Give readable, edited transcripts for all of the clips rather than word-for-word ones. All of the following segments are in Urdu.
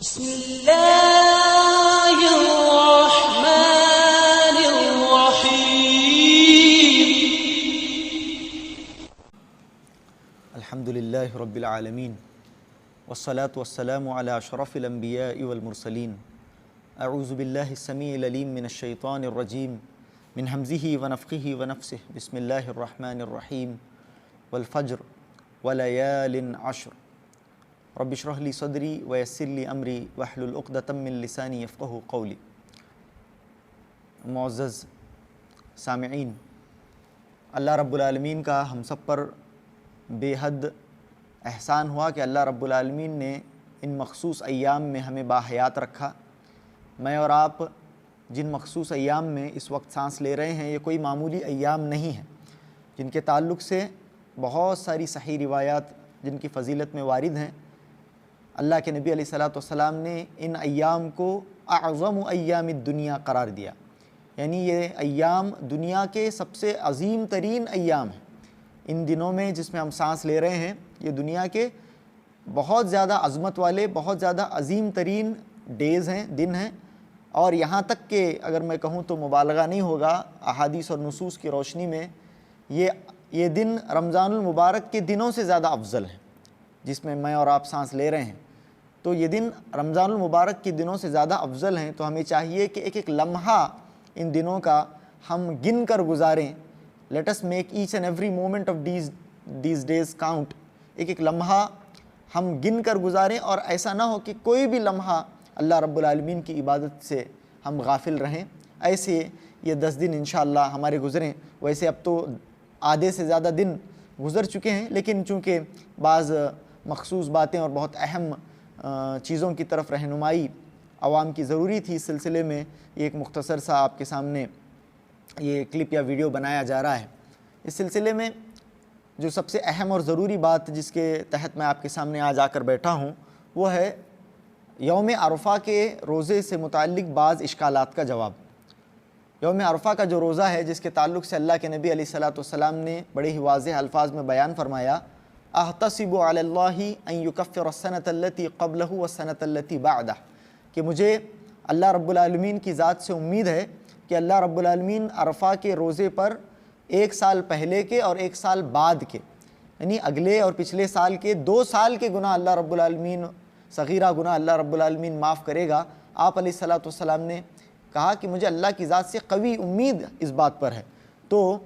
بسم الله الرحمن الرحيم الحمد لله رب العالمين والصلاة والسلام على أشرف الأنبياء والمرسلين أعوذ بالله السميع العليم من الشيطان الرجيم من همزه ونفخه ونفسه بسم الله الرحمن الرحيم والفجر وليال عشر رب اشرح لي صدری ویسر لی امری واحلل عقدۃ من لسانی یفقہوا قولی۔ معزز سامعین، اللہ رب العالمین کا ہم سب پر بے حد احسان ہوا کہ اللہ رب العالمین نے ان مخصوص ایام میں ہمیں باحیات رکھا۔ میں اور آپ جن مخصوص ایام میں اس وقت سانس لے رہے ہیں، یہ کوئی معمولی ایام نہیں ہیں، جن کے تعلق سے بہت ساری صحیح روایات جن کی فضیلت میں وارد ہیں۔ اللہ کے نبی علیہ الصلوۃ والسلام نے ان ایام کو اعظم ایام الدنیا قرار دیا، یعنی یہ ایام دنیا کے سب سے عظیم ترین ایام ہیں۔ ان دنوں میں جس میں ہم سانس لے رہے ہیں، یہ دنیا کے بہت زیادہ عظمت والے، بہت زیادہ عظیم ترین ڈیز ہیں، دن ہیں، اور یہاں تک کہ اگر میں کہوں تو مبالغہ نہیں ہوگا، احادیث اور نصوص کی روشنی میں یہ دن رمضان المبارک کے دنوں سے زیادہ افضل ہیں، جس میں میں اور آپ سانس لے رہے ہیں۔ تو یہ دن رمضان المبارک کے دنوں سے زیادہ افضل ہیں، تو ہمیں چاہیے کہ ایک ایک لمحہ ان دنوں کا ہم گن کر گزاریں۔ Let us make each and every moment of these days count. ایک ایک لمحہ ہم گن کر گزاریں، اور ایسا نہ ہو کہ کوئی بھی لمحہ اللہ رب العالمین کی عبادت سے ہم غافل رہیں۔ ایسے یہ 10 دن انشاءاللہ ہمارے گزریں۔ ویسے اب تو آدھے سے زیادہ دن گزر چکے ہیں، لیکن چونکہ بعض مخصوص باتیں اور بہت اہم چیزوں کی طرف رہنمائی عوام کی ضروری تھی، اس سلسلے میں یہ ایک مختصر سا آپ کے سامنے یہ کلپ یا ویڈیو بنایا جا رہا ہے۔ اس سلسلے میں جو سب سے اہم اور ضروری بات جس کے تحت میں آپ کے سامنے آج آ کر بیٹھا ہوں، وہ ہے یوم عرفہ کے روزے سے متعلق بعض اشکالات کا جواب۔ یوم عرفہ کا جو روزہ ہے، جس کے تعلق سے اللہ کے نبی علیہ الصلوۃ والسلام نے بڑے ہی واضح الفاظ میں بیان فرمایا، احتسب علی اللہ ان یکفر السنۃ التی قبلہ والسنۃ التی بعدہ، کہ مجھے اللہ رب العالمین کی ذات سے امید ہے کہ اللہ رب العالمین عرفہ کے روزے پر 1 سال پہلے کے اور 1 سال بعد کے، یعنی اگلے اور پچھلے سال کے 2 سال کے گناہ اللہ رب العالمین، صغیرہ گناہ اللہ رب العالمین معاف کرے گا۔ آپ علیہ الصلوۃ والسلام نے کہا کہ مجھے اللہ کی ذات سے قوی امید اس بات پر ہے۔ تو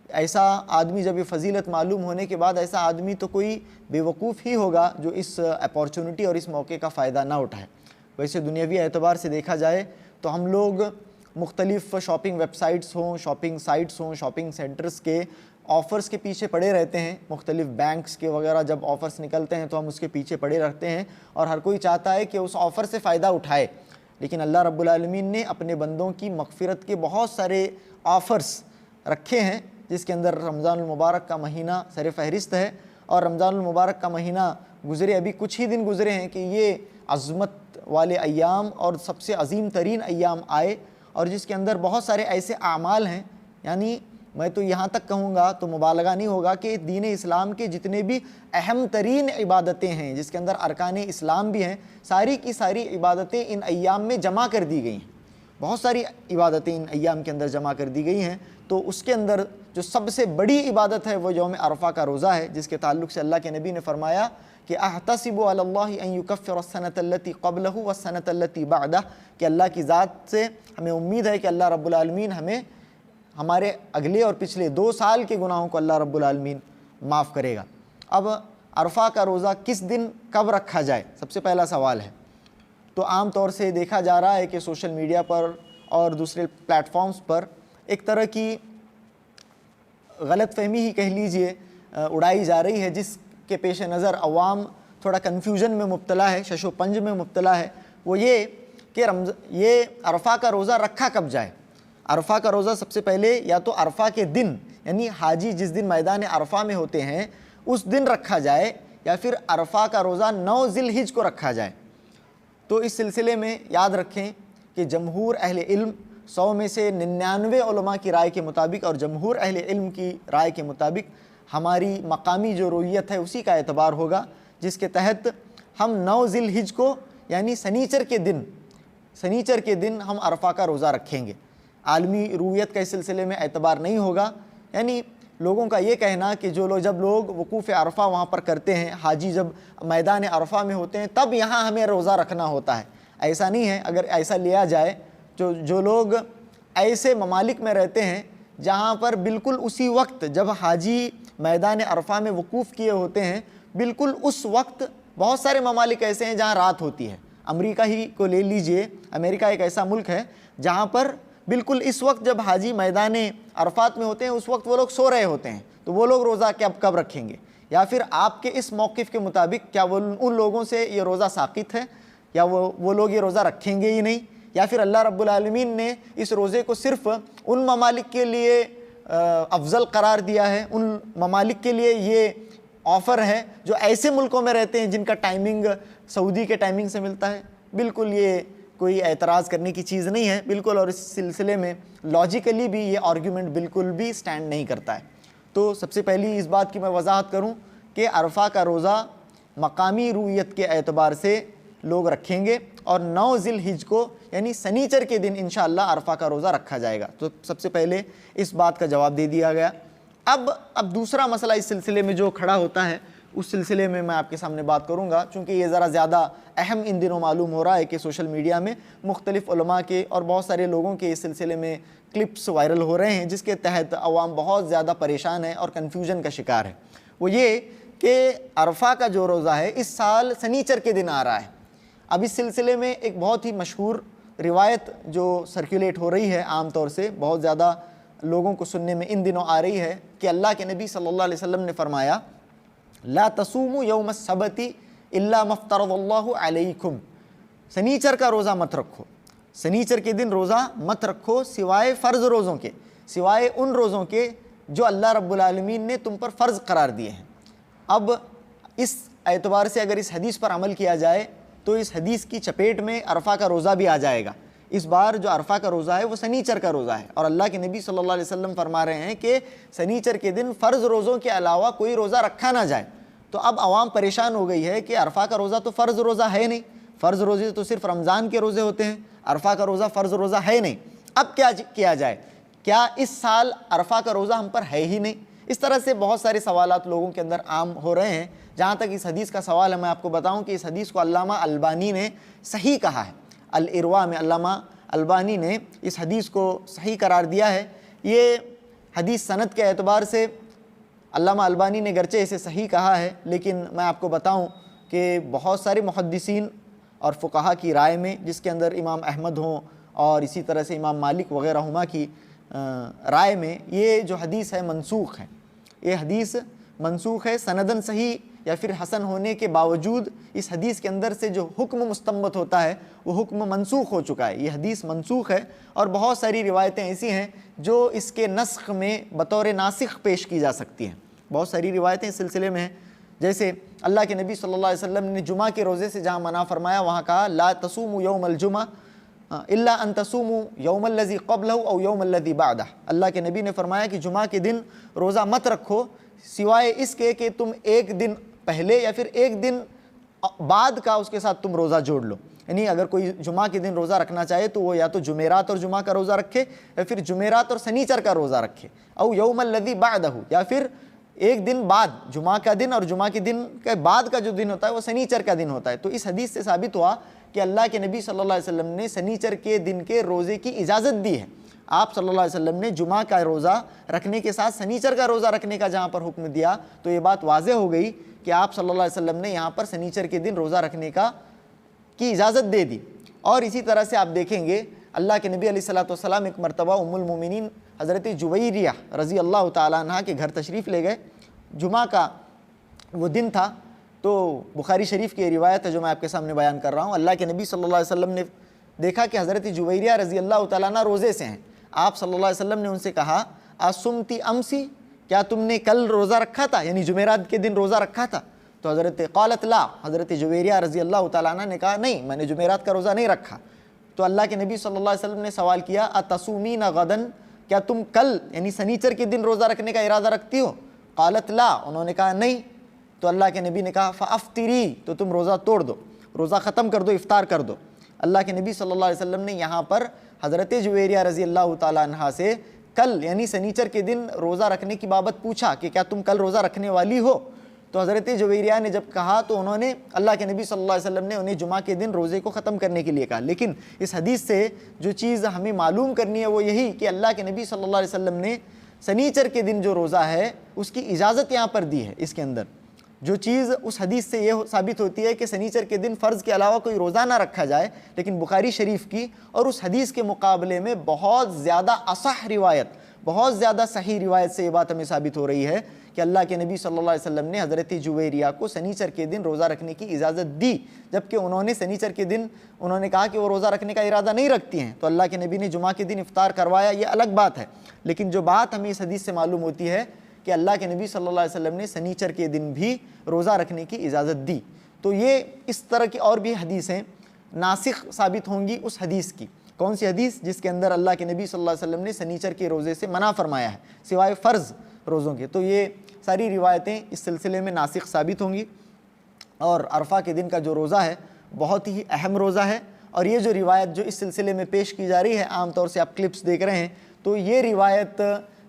ایسا آدمی، جب یہ فضیلت معلوم ہونے کے بعد، ایسا آدمی تو کوئی بیوقوف ہی ہوگا جو اس اپارچونٹی اور اس موقع کا فائدہ نہ اٹھائے۔ ویسے دنیاوی اعتبار سے دیکھا جائے تو ہم لوگ مختلف شاپنگ ویب سائٹس ہوں، شاپنگ سائٹس ہوں، شاپنگ سینٹرز کے آفرز کے پیچھے پڑے رہتے ہیں۔ مختلف بینکس کے وغیرہ جب آفرز نکلتے ہیں تو ہم اس کے پیچھے پڑے رہتے ہیں، اور ہر کوئی چاہتا ہے کہ اس آفر سے فائدہ اٹھائے۔ لیکن اللہ رب العالمین نے اپنے بندوں کی مغفرت کے بہت سارے آفرز رکھے ہیں، جس کے اندر رمضان المبارک کا مہینہ سر فہرست ہے۔ اور رمضان المبارک کا مہینہ گزرے، ابھی کچھ ہی دن گزرے ہیں کہ یہ عظمت والے ایام اور سب سے عظیم ترین ایام آئے، اور جس کے اندر بہت سارے ایسے اعمال ہیں، یعنی میں تو یہاں تک کہوں گا تو مبالغہ نہیں ہوگا کہ دین اسلام کے جتنے بھی اہم ترین عبادتیں ہیں، جس کے اندر ارکان اسلام بھی ہیں، ساری کی ساری عبادتیں ان ایام میں جمع کر دی گئی ہیں۔ بہت ساری عبادتیں ان ایام کے اندر جمع کر دی گئی ہیں۔ تو اس کے اندر جو سب سے بڑی عبادت ہے وہ یوم عرفہ کا روزہ ہے، جس کے تعلق سے اللہ کے نبی نے فرمایا کہ احتسب علی اللہ ان یکفر السنۃ التی قبلہ والسنۃ التی بعدہ، کہ اللہ کی ذات سے ہمیں امید ہے کہ اللہ رب العالمین ہمیں ہمارے اگلے اور پچھلے 2 سال کے گناہوں کو اللہ رب العالمین معاف کرے گا۔ اب عرفہ کا روزہ کس دن کب رکھا جائے، سب سے پہلا سوال ہے۔ تو عام طور سے دیکھا جا رہا ہے کہ سوشل میڈیا پر اور دوسرے پلیٹ فارمز پر ایک طرح کی غلط فہمی ہی کہہ لیجئے اڑائی جا رہی ہے، جس کے پیش نظر عوام تھوڑا کنفیوژن میں مبتلا ہے، شش و پنج میں مبتلا ہے۔ وہ یہ کہ یہ عرفہ کا روزہ رکھا کب جائے۔ عرفہ کا روزہ سب سے پہلے یا تو عرفہ کے دن، یعنی حاجی جس دن میدان عرفہ میں ہوتے ہیں اس دن رکھا جائے، یا پھر عرفہ کا روزہ 9 ذی الحجہ کو رکھا جائے۔ تو اس سلسلے میں یاد رکھیں کہ جمہور اہل علم، 100 میں سے 99 علماء کی رائے کے مطابق اور جمہور اہل علم کی رائے کے مطابق ہماری مقامی جو رویت ہے اسی کا اعتبار ہوگا، جس کے تحت ہم 9 ذی الحجہ کو یعنی سنیچر کے دن ہم عرفہ کا روزہ رکھیں گے۔ عالمی رویت کے سلسلے میں اعتبار نہیں ہوگا، یعنی لوگوں کا یہ کہنا کہ جب لوگ وقوف عرفہ وہاں پر کرتے ہیں، حاجی جب میدان عرفہ میں ہوتے ہیں تب یہاں ہمیں روزہ رکھنا ہوتا ہے، ایسا نہیں ہے۔ اگر ایسا لیا جائے جو لوگ ایسے ممالک میں رہتے ہیں جہاں پر بالکل اسی وقت جب حاجی میدان عرفہ میں وقوف کیے ہوتے ہیں، بالکل اس وقت بہت سارے ممالک ایسے ہیں جہاں رات ہوتی ہے۔ امریکہ ہی کو لے لیجئے، امریکہ ایک ایسا ملک ہے جہاں پر بالکل اس وقت جب حاجی میدان عرفات میں ہوتے ہیں اس وقت وہ لوگ سو رہے ہوتے ہیں، تو وہ لوگ روزہ کب رکھیں گے؟ یا پھر آپ کے اس موقف کے مطابق کیا وہ ان لوگوں سے یہ روزہ ساقط ہے، یا وہ لوگ یہ روزہ رکھیں گے ہی نہیں، یا پھر اللہ رب العالمین نے اس روزے کو صرف ان ممالک کے لیے افضل قرار دیا ہے، ان ممالک کے لیے یہ آفر ہے جو ایسے ملکوں میں رہتے ہیں جن کا ٹائمنگ سعودی کے ٹائمنگ سے ملتا ہے؟ بالکل یہ کوئی اعتراض کرنے کی چیز نہیں ہے بالکل، اور اس سلسلے میں لاجیکلی بھی یہ آرگیومنٹ بالکل بھی سٹینڈ نہیں کرتا ہے۔ تو سب سے پہلی اس بات کی میں وضاحت کروں کہ عرفہ کا روزہ مقامی رویت کے اعتبار سے لوگ رکھیں گے، اور 9 ذی الحجہ کو یعنی سنیچر کے دن انشاءاللہ عرفہ کا روزہ رکھا جائے گا۔ تو سب سے پہلے اس بات کا جواب دے دیا گیا۔ اب دوسرا مسئلہ اس سلسلے میں جو کھڑا ہوتا ہے اس سلسلے میں آپ کے سامنے بات کروں گا، چونکہ یہ ذرا زیادہ اہم ان دنوں معلوم ہو رہا ہے کہ سوشل میڈیا میں مختلف علماء کے اور بہت سارے لوگوں کے اس سلسلے میں کلپس وائرل ہو رہے ہیں جس کے تحت عوام بہت زیادہ پریشان ہے اور کنفیوژن کا شکار ہے۔ وہ یہ کہ عرفہ کا جو روزہ ہے اس سال سنیچر کے دن آ رہا ہے۔ اب اس سلسلے میں ایک بہت ہی مشہور روایت جو سرکولیٹ ہو رہی ہے عام طور سے بہت زیادہ لوگوں کو سننے میں ان دنوں آ رہی ہے کہ اللہ کے نبی صلی اللہ علیہ وسلم نے فرمایا لا تصوموا یوم السبت الا ما افترض اللہ علیکم، سنیچر کا روزہ مت رکھو، سنیچر کے دن روزہ مت رکھو سوائے فرض روزوں کے، سوائے ان روزوں کے جو اللہ رب العالمین نے تم پر فرض قرار دیے ہیں۔ اب اس اعتبار سے اگر اس حدیث پر عمل کیا جائے تو اس حدیث کی چپیٹ میں عرفہ کا روزہ بھی آ جائے گا۔ اس بار جو عرفہ کا روزہ ہے وہ سنیچر کا روزہ ہے، اور اللہ کے نبی صلی اللہ علیہ وسلم فرما رہے ہیں کہ سنیچر کے دن فرض روزوں کے علاوہ کوئی روزہ رکھا نہ جائے۔ تو اب عوام پریشان ہو گئی ہے کہ عرفہ کا روزہ تو فرض روزہ ہے نہیں، فرض روزے تو صرف رمضان کے روزے ہوتے ہیں، عرفہ کا روزہ فرض روزہ ہے نہیں، اب کیا کیا جائے؟ کیا اس سال عرفہ کا روزہ ہم پر ہے ہی نہیں؟ اس طرح سے بہت سارے سوالات لوگوں کے اندر عام ہو رہے ہیں۔ جہاں تک اس حدیث کا سوال ہے میں آپ کو بتاؤں کہ اس حدیث کو علامہ البانی نے صحیح کہا ہے، الارواء میں علامہ البانی نے اس حدیث کو صحیح قرار دیا ہے۔ یہ حدیث سند کے اعتبار سے علامہ البانی نے گرچہ اسے صحیح کہا ہے، لیکن میں آپ کو بتاؤں کہ بہت سارے محدثین اور فقہا کی رائے میں، جس کے اندر امام احمد ہوں اور اسی طرح سے امام مالک وغیرہ ہما کی رائے میں، یہ جو حدیث ہے منسوخ ہے، یہ حدیث منسوخ ہے۔ سندن صحیح یا پھر حسن ہونے کے باوجود اس حدیث کے اندر سے جو حکم مستنبط ہوتا ہے وہ حکم منسوخ ہو چکا ہے، یہ حدیث منسوخ ہے، اور بہت ساری روایتیں ایسی ہیں جو اس کے نسخ میں بطور ناسخ پیش کی جا سکتی ہیں۔ بہت ساری روایتیں اس سلسلے میں ہیں، جیسے اللہ کے نبی صلی اللہ علیہ وسلم نے جمعہ کے روزے سے جہاں منع فرمایا وہاں کہا لا تصوموا یوم الجمعہ الا ان تصوموا یوم الذی قبلہ او یوم الذی بعدہ، اللہ کے نبی نے فرمایا کہ جمعہ کے دن روزہ مت رکھو سوائے اس کے کہ تم ایک دن پہلے یا پھر ایک دن بعد کا اس کے ساتھ تم روزہ جوڑ لو، یعنی اگر کوئی جمعہ کے دن روزہ رکھنا چاہے تو وہ یا تو جمعرات اور جمعہ کا روزہ رکھے یا پھر جمعرات اور سنیچر کا روزہ رکھے، او یوم الذی بعدہ، یا پھر ایک دن بعد جمعہ کا دن، اور جمعہ کے دن کے بعد کا جو دن ہوتا ہے وہ سنیچر کا دن ہوتا ہے۔ تو اس حدیث سے ثابت ہوا کہ اللہ کے نبی صلی اللہ علیہ وسلم نے سنیچر کے دن کے روزے کی اجازت دی ہے۔ آپ صلی اللہ علیہ وسلم نے جمعہ کا روزہ رکھنے کے ساتھ سنیچر کا روزہ رکھنے کا جہاں پر حکم دیا تو یہ بات واضح ہو گئی کہ آپ صلی اللہ علیہ وسلم نے یہاں پر سنیچر کے دن روزہ رکھنے کی اجازت دے دی۔ اور اسی طرح سے آپ دیکھیں گے اللہ کے نبی علیہ السلام ایک مرتبہ ام المومنین حضرت جویریہ رضی اللہ تعالیٰ عنہ کے گھر تشریف لے گئے، جمعہ کا وہ دن تھا، تو بخاری شریف کی روایت ہے جو میں آپ کے سامنے بیان کر رہا ہوں۔ اللہ کے نبی صلی اللہ علیہ وسلم نے دیکھا کہ حضرت جویریہ رضی اللہ تعالیٰ عنہ روزے سے ہیں، آپ صلی اللہ علیہ وسلم نے ان سے کہا اصمتی امسی، کیا تم نے کل روزہ رکھا تھا، یعنی جمعرات کے دن روزہ رکھا تھا؟ تو قالت لا، حضرت جویریہ رضی اللہ تعالیٰ عنہ نے کہا نہیں، میں نے جمعرات کا روزہ نہیں رکھا۔ تو اللہ کے نبی صلی اللہ علیہ وسلم نے سوال کیا اتصومین غدن، کیا تم کل یعنی سنیچر کے دن روزہ رکھنے کا ارادہ رکھتی ہو؟ قالت لا، انہوں نے کہا نہیں۔ تو اللہ کے نبی نے کہا فافطری، تو تم روزہ توڑ دو، روزہ ختم کر دو، افطار کر دو۔ اللہ کے نبی صلی اللہ علیہ وسلم نے یہاں پر حضرت جویریہ رضی اللہ تعالیٰ عنہ سے کل یعنی سنیچر کے دن روزہ رکھنے کی بابت پوچھا کہ کیا تم کل روزہ رکھنے والی ہو؟ تو حضرت جویریہ نے جب کہا تو انہوں نے اللہ کے نبی صلی اللہ علیہ وسلم نے انہیں جمعہ کے دن روزے کو ختم کرنے کے لیے کہا۔ لیکن اس حدیث سے جو چیز ہمیں معلوم کرنی ہے وہ یہی کہ اللہ کے نبی صلی اللہ علیہ وسلم نے سنیچر کے دن جو روزہ ہے اس کی اجازت یہاں پر دی ہے۔ اس کے اندر جو چیز اس حدیث سے یہ ثابت ہوتی ہے کہ سنیچر کے دن فرض کے علاوہ کوئی روزہ نہ رکھا جائے، لیکن بخاری شریف کی اور اس حدیث کے مقابلے میں بہت زیادہ اصح روایت، بہت زیادہ صحیح روایت سے یہ بات ہمیں ثابت ہو رہی ہے کہ اللہ کے نبی صلی اللہ علیہ وسلم نے حضرت جویریہ کو سنیچر کے دن روزہ رکھنے کی اجازت دی، جبکہ انہوں نے سنیچر کے دن انہوں نے کہا کہ وہ روزہ رکھنے کا ارادہ نہیں رکھتی ہیں، تو اللہ کے نبی نے جمعہ کے دن افطار کروایا، یہ الگ بات ہے۔ لیکن جو بات ہمیں اس حدیث سے معلوم ہوتی ہے کہ اللہ کے نبی صلی اللہ علیہ وسلم نے سنیچر کے دن بھی روزہ رکھنے کی اجازت دی، تو یہ اس طرح کی اور بھی حدیثیں ناسخ ثابت ہوں گی اس حدیث کی۔ کون سی حدیث؟ جس کے اندر اللہ کے نبی صلی اللہ علیہ وسلم نے سنیچر کے روزے سے منع فرمایا ہے سوائے فرض روزوں کے، تو یہ ساری روایتیں اس سلسلے میں ناسخ ثابت ہوں گی۔ اور عرفہ کے دن کا جو روزہ ہے بہت ہی اہم روزہ ہے، اور یہ جو روایت جو اس سلسلے میں پیش کی جا رہی ہے، عام طور سے آپ کلپس دیکھ رہے ہیں، تو یہ روایت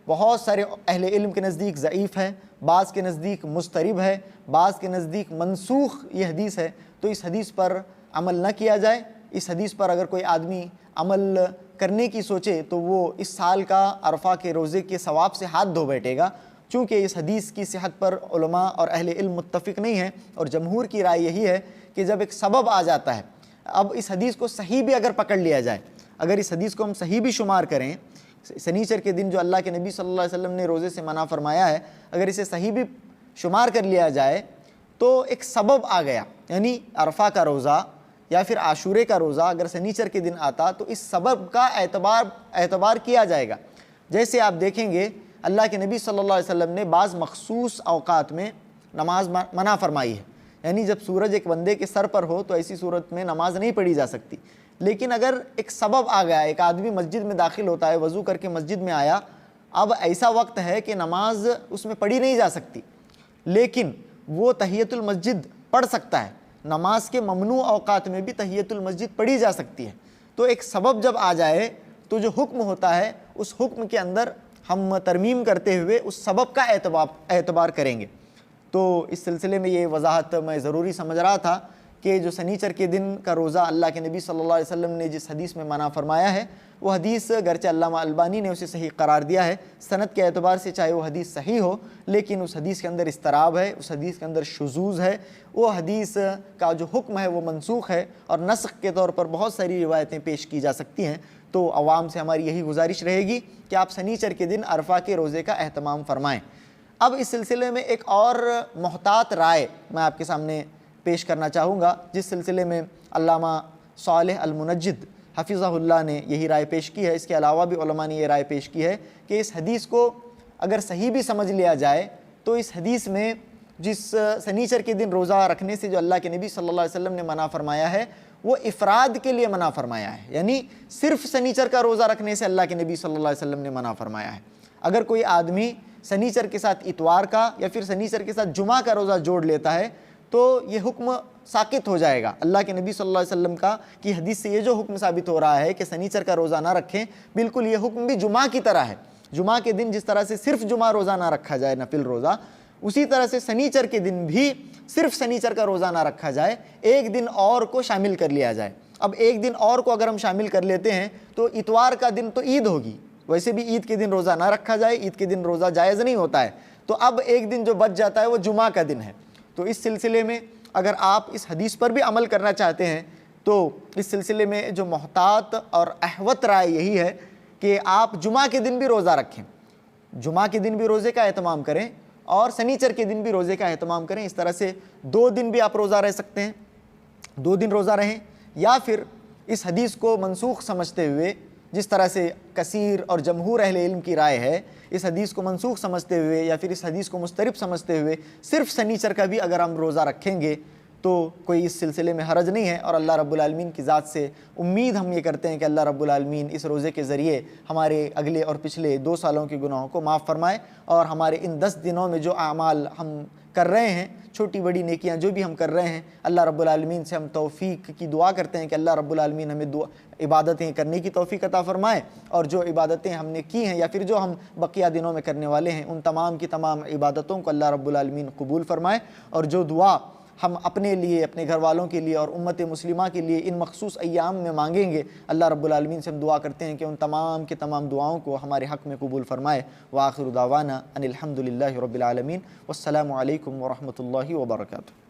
بہت سارے اہل علم کے نزدیک ضعیف ہے، بعض کے نزدیک مضطرب ہے، بعض کے نزدیک منسوخ یہ حدیث ہے، تو اس حدیث پر عمل نہ کیا جائے۔ اس حدیث پر اگر کوئی آدمی عمل کرنے کی سوچے تو وہ اس سال کا عرفہ کے روزے کے ثواب سے ہاتھ دھو بیٹھے گا، چونکہ اس حدیث کی صحت پر علماء اور اہل علم متفق نہیں ہیں، اور جمہور کی رائے یہی ہے کہ جب ایک سبب آ جاتا ہے، اب اس حدیث کو صحیح بھی اگر پکڑ لیا جائے، اگر اس حدیث کو ہم صحیح بھی شمار کریں، سنیچر کے دن جو اللہ کے نبی صلی اللہ علیہ وسلم نے روزے سے منع فرمایا ہے، اگر اسے صحیح بھی شمار کر لیا جائے تو ایک سبب آ گیا، یعنی عرفہ کا روزہ یا پھر عاشورے کا روزہ اگر سنیچر کے دن آتا تو اس سبب کا اعتبار کیا جائے گا۔ جیسے آپ دیکھیں گے اللہ کے نبی صلی اللہ علیہ وسلم نے بعض مخصوص اوقات میں نماز منع فرمائی ہے، یعنی جب سورج ایک بندے کے سر پر ہو تو ایسی صورت میں نماز نہیں پڑھی جا سکتی، لیکن اگر ایک سبب آ گیا، ایک آدمی مسجد میں داخل ہوتا ہے، وضو کر کے مسجد میں آیا، اب ایسا وقت ہے کہ نماز اس میں پڑھی نہیں جا سکتی، لیکن وہ تحیۃ المسجد پڑھ سکتا ہے، نماز کے ممنوع اوقات میں بھی تحیۃ المسجد پڑھی جا سکتی ہے۔ تو ایک سبب جب آ جائے تو جو حکم ہوتا ہے اس حکم کے اندر ہم ترمیم کرتے ہوئے اس سبب کا اعتبار کریں گے۔ تو اس سلسلے میں یہ وضاحت میں ضروری سمجھ رہا تھا کہ جو سنیچر کے دن کا روزہ اللہ کے نبی صلی اللہ علیہ وسلم نے جس حدیث میں منع فرمایا ہے، وہ حدیث گرچہ علامہ البانی نے اسے صحیح قرار دیا ہے، سند کے اعتبار سے چاہے وہ حدیث صحیح ہو، لیکن اس حدیث کے اندر اضطراب ہے، اس حدیث کے اندر شذوذ ہے، وہ حدیث کا جو حکم ہے وہ منسوخ ہے، اور نسخ کے طور پر بہت ساری روایتیں پیش کی جا سکتی ہیں۔ تو عوام سے ہماری یہی گزارش رہے گی کہ آپ سنیچر کے دن عرفہ کے روزے کا اہتمام فرمائیں۔ اب اس سلسلے میں ایک اور محتاط رائے میں آپ کے سامنے پیش کرنا چاہوں گا، جس سلسلے میں علامہ صالح المنجد حفظہ اللہ نے یہی رائے پیش کی ہے، اس کے علاوہ بھی علماء نے یہ رائے پیش کی ہے کہ اس حدیث کو اگر صحیح بھی سمجھ لیا جائے تو اس حدیث میں جس سنیچر کے دن روزہ رکھنے سے جو اللہ کے نبی صلی اللہ علیہ وسلم نے منع فرمایا ہے وہ افراد کے لیے منع فرمایا ہے، یعنی صرف سنیچر کا روزہ رکھنے سے اللہ کے نبی صلی اللہ علیہ وسلم نے منع فرمایا ہے۔ اگر کوئی آدمی سنیچر کے ساتھ اتوار کا یا پھر سنیچر کے ساتھ جمعہ کا روزہ جوڑ لیتا ہے تو یہ حکم ساقط ہو جائے گا۔ اللہ کے نبی صلی اللہ علیہ وسلم کی حدیث سے یہ جو حکم ثابت ہو رہا ہے کہ سنیچر کا روزہ نہ رکھیں، بالکل یہ حکم بھی جمعہ کی طرح ہے۔ جمعہ کے دن جس طرح سے صرف جمعہ روزہ نہ رکھا جائے نفل روزہ، اسی طرح سے سنیچر کے دن بھی صرف سنیچر کا روزہ نہ رکھا جائے، ایک دن اور کو شامل کر لیا جائے۔ اب ایک دن اور کو اگر ہم شامل کر لیتے ہیں تو اتوار کا دن تو عید ہوگی، ویسے بھی عید کے دن روزہ نہ رکھا جائے، عید کے دن روزہ جائز نہیں ہوتا ہے، تو اب ایک دن جو بچ جاتا ہے وہ جمعہ کا دن ہے۔ تو اس سلسلے میں اگر آپ اس حدیث پر بھی عمل کرنا چاہتے ہیں تو اس سلسلے میں جو محتاط اور احوط رائے یہی ہے کہ آپ جمعہ کے دن بھی روزہ رکھیں، جمعہ کے دن بھی روزے کا اہتمام کریں اور سنیچر کے دن بھی روزے کا اہتمام کریں۔ اس طرح سے 2 دن بھی آپ روزہ رہ سکتے ہیں، 2 دن روزہ رہیں، یا پھر اس حدیث کو منسوخ سمجھتے ہوئے جس طرح سے کثیر اور جمہور اہل علم کی رائے ہے، اس حدیث کو منسوخ سمجھتے ہوئے یا پھر اس حدیث کو مسترب سمجھتے ہوئے صرف سنیچر کا بھی اگر ہم روزہ رکھیں گے تو کوئی اس سلسلے میں حرج نہیں ہے، اور اللہ رب العالمین کی ذات سے امید ہم یہ کرتے ہیں کہ اللہ رب العالمین اس روزے کے ذریعے ہمارے اگلے اور پچھلے 2 سالوں کے گناہوں کو معاف فرمائے، اور ہمارے ان 10 دنوں میں جو اعمال ہم کر رہے ہیں، چھوٹی بڑی نیکیاں جو بھی ہم کر رہے ہیں، اللہ رب العالمین سے ہم توفیق کی دعا کرتے ہیں کہ اللہ رب العالمین ہمیں عبادتیں کرنے کی توفیق عطا فرمائے، اور جو عبادتیں ہم نے کی ہیں یا پھر جو ہم بقیہ دنوں میں کرنے والے ہیں، ان تمام کی تمام عبادتوں کو اللہ رب العالمین قبول فرمائے، اور جو دعا ہم اپنے لیے، اپنے گھر والوں کے لیے اور امت مسلمہ کے لیے ان مخصوص ایام میں مانگیں گے، اللہ رب العالمین سے ہم دعا کرتے ہیں کہ ان تمام کے تمام دعاؤں کو ہمارے حق میں قبول فرمائے۔ وآخر دعوانا ان الحمد للہ رب العالمین، والسلام علیکم ورحمۃ اللہ وبرکاتہ۔